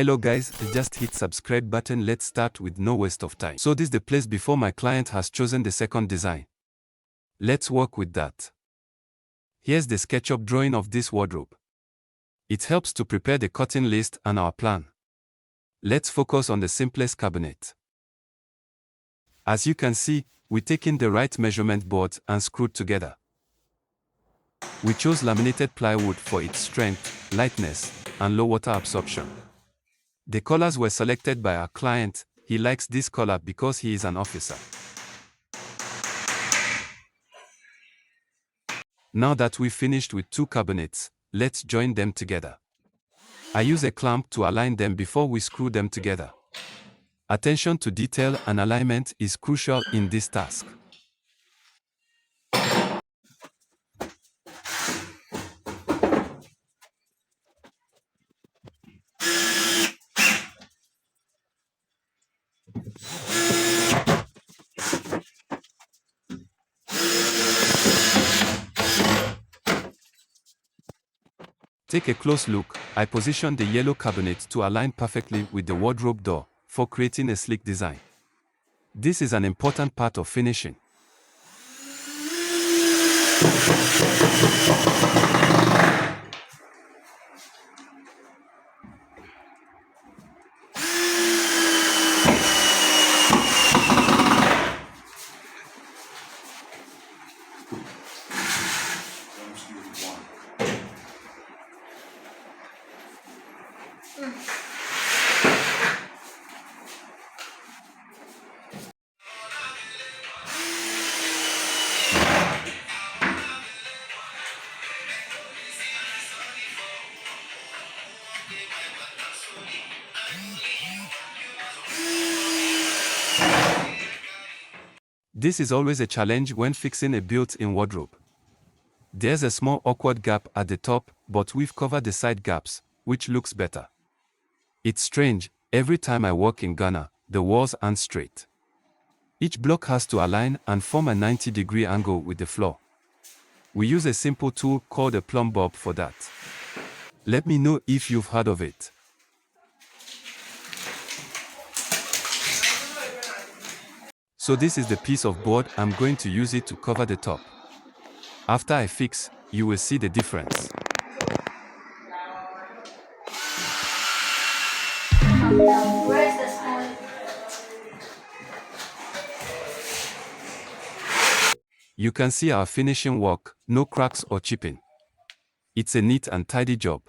Hello guys, just hit subscribe button. Let's start with no waste of time. So this is the place before my client has chosen the second design. Let's work with that. Here's the SketchUp drawing of this wardrobe. It helps to prepare the cutting list and our plan. Let's focus on the simplest cabinet. As you can see, we taken the right measurement boards and screwed together. We chose laminated plywood for its strength, lightness, and low water absorption. The colors were selected by our client. He likes this color because he is an officer. Now that we've finished with two cabinets, let's join them together. I use a clamp to align them before we screw them together. Attention to detail and alignment is crucial in this task. Take a close look. I positioned the yellow cabinet to align perfectly with the wardrobe door for creating a sleek design. This is an important part of finishing. This is always a challenge when fixing a built-in wardrobe. There's a small awkward gap at the top, but we've covered the side gaps, which looks better. It's strange, every time I work in Ghana, the walls aren't straight. Each block has to align and form a 90-degree angle with the floor. We use a simple tool called a plumb bob for that. Let me know if you've heard of it. So this is the piece of board. I'm going to use it to cover the top. After I fix, you will see the difference. Where's the spoon? You can see our finishing work, no cracks or chipping. It's a neat and tidy job.